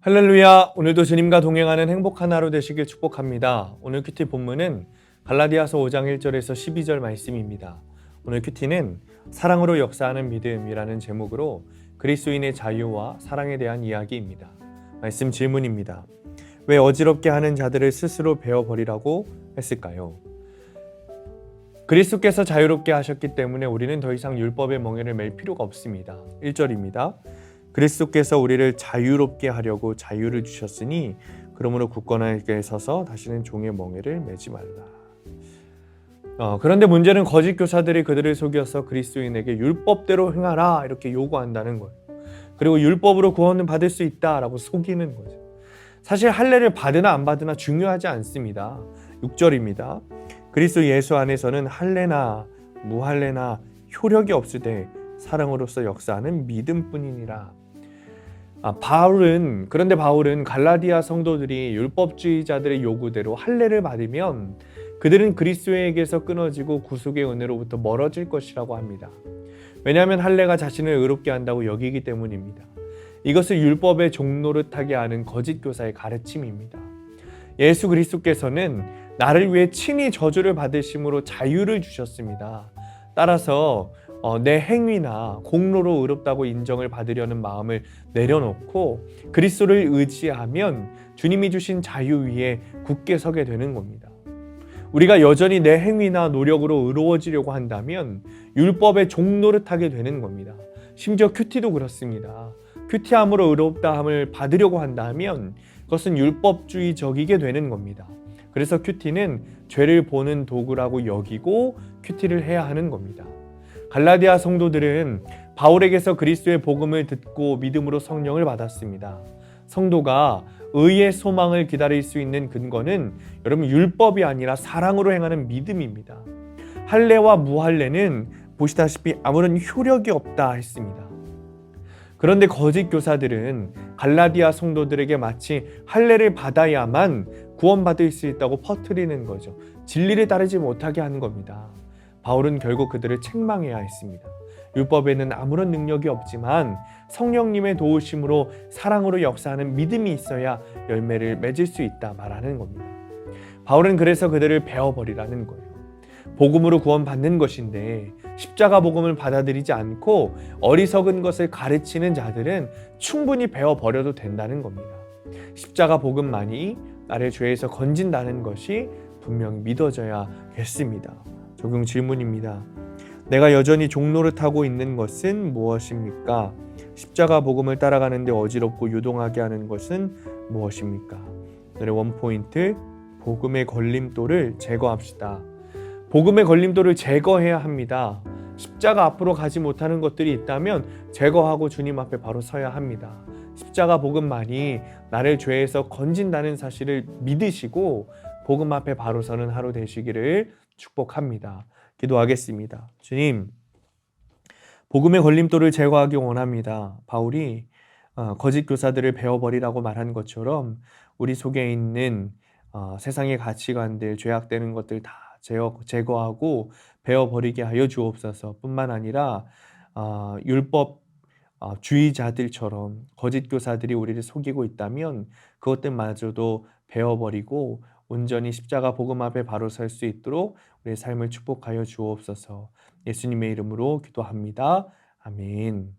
할렐루야. 오늘도 주님과 동행하는 행복한 하루 되시길 축복합니다. 오늘 큐티 본문은 갈라디아서 5장 1절에서 12절 말씀입니다. 오늘 큐티는 사랑으로 역사하는 믿음이라는 제목으로 그리스도인의 자유와 사랑에 대한 이야기입니다. 말씀 질문입니다. 왜 어지럽게 하는 자들을 스스로 베어버리라고 했을까요? 그리스도께서 자유롭게 하셨기 때문에 우리는 더 이상 율법의 멍에를 맬 필요가 없습니다. 1절입니다. 그리스도께서 우리를 자유롭게 하려고 자유를 주셨으니 그러므로 굳건하게 서서 다시는 종의 멍에를 매지 말라. 그런데 문제는 거짓 교사들이 그들을 속여서 그리스도인에게 율법대로 행하라 이렇게 요구한다는 거예요. 그리고 율법으로 구원을 받을 수 있다라고 속이는 거죠. 사실 할례를 받으나 안 받으나 중요하지 않습니다. 6절입니다. 그리스도 예수 안에서는 할례나 무할례나 효력이 없으되 사랑으로서 역사하는 믿음뿐이니라. 그런데 바울은 갈라디아 성도들이 율법주의자들의 요구대로 할례를 받으면 그들은 그리스도에게서 끊어지고 구속의 은혜로부터 멀어질 것이라고 합니다. 왜냐하면 할례가 자신을 의롭게 한다고 여기기 때문입니다. 이것을 율법의 종노릇하게 하는 거짓 교사의 가르침입니다. 예수 그리스도께서는 나를 위해 친히 저주를 받으심으로 자유를 주셨습니다. 따라서 내 행위나 공로로 의롭다고 인정을 받으려는 마음을 내려놓고 그리스도를 의지하면 주님이 주신 자유 위에 굳게 서게 되는 겁니다. 우리가 여전히 내 행위나 노력으로 의로워지려고 한다면 율법의 종노릇하게 되는 겁니다. 심지어 큐티도 그렇습니다. 큐티함으로 의롭다함을 받으려고 한다면 그것은 율법주의적이게 되는 겁니다. 그래서 큐티는 죄를 보는 도구라고 여기고 큐티를 해야 하는 겁니다. 갈라디아 성도들은 바울에게서 그리스도의 복음을 듣고 믿음으로 성령을 받았습니다. 성도가 의의 소망을 기다릴 수 있는 근거는 여러분 율법이 아니라 사랑으로 행하는 믿음입니다. 할례와 무할례는 보시다시피 아무런 효력이 없다 했습니다. 그런데 거짓 교사들은 갈라디아 성도들에게 마치 할례를 받아야만 구원받을 수 있다고 퍼뜨리는 거죠. 진리를 따르지 못하게 하는 겁니다. 바울은 결국 그들을 책망해야 했습니다. 율법에는 아무런 능력이 없지만 성령님의 도우심으로 사랑으로 역사하는 믿음이 있어야 열매를 맺을 수 있다 말하는 겁니다. 바울은 그래서 그들을 베어버리라는 거예요. 복음으로 구원받는 것인데 십자가 복음을 받아들이지 않고 어리석은 것을 가르치는 자들은 충분히 베어버려도 된다는 겁니다. 십자가 복음만이 나를 죄에서 건진다는 것이 분명히 믿어져야겠습니다. 적용 질문입니다. 내가 여전히 종노릇하고 있는 것은 무엇입니까? 십자가 복음을 따라가는데 어지럽고 요동하게 하는 것은 무엇입니까? 오늘의 원포인트, 복음의 걸림돌을 제거합시다. 복음의 걸림돌을 제거해야 합니다. 십자가 앞으로 가지 못하는 것들이 있다면 제거하고 주님 앞에 바로 서야 합니다. 십자가 복음만이 나를 죄에서 건진다는 사실을 믿으시고 복음 앞에 바로 서는 하루 되시기를 축복합니다. 기도하겠습니다. 주님, 복음의 걸림돌을 제거하기 원합니다. 바울이 거짓 교사들을 베어버리라고 말한 것처럼 우리 속에 있는 세상의 가치관들, 죄악되는 것들 다 제거하고 베어버리게 하여 주옵소서. 뿐만 아니라 율법 주의자들처럼 거짓 교사들이 우리를 속이고 있다면 그것들마저도 베어버리고 온전히 십자가 복음 앞에 바로 설 수 있도록 우리의 삶을 축복하여 주옵소서. 예수님의 이름으로 기도합니다. 아멘.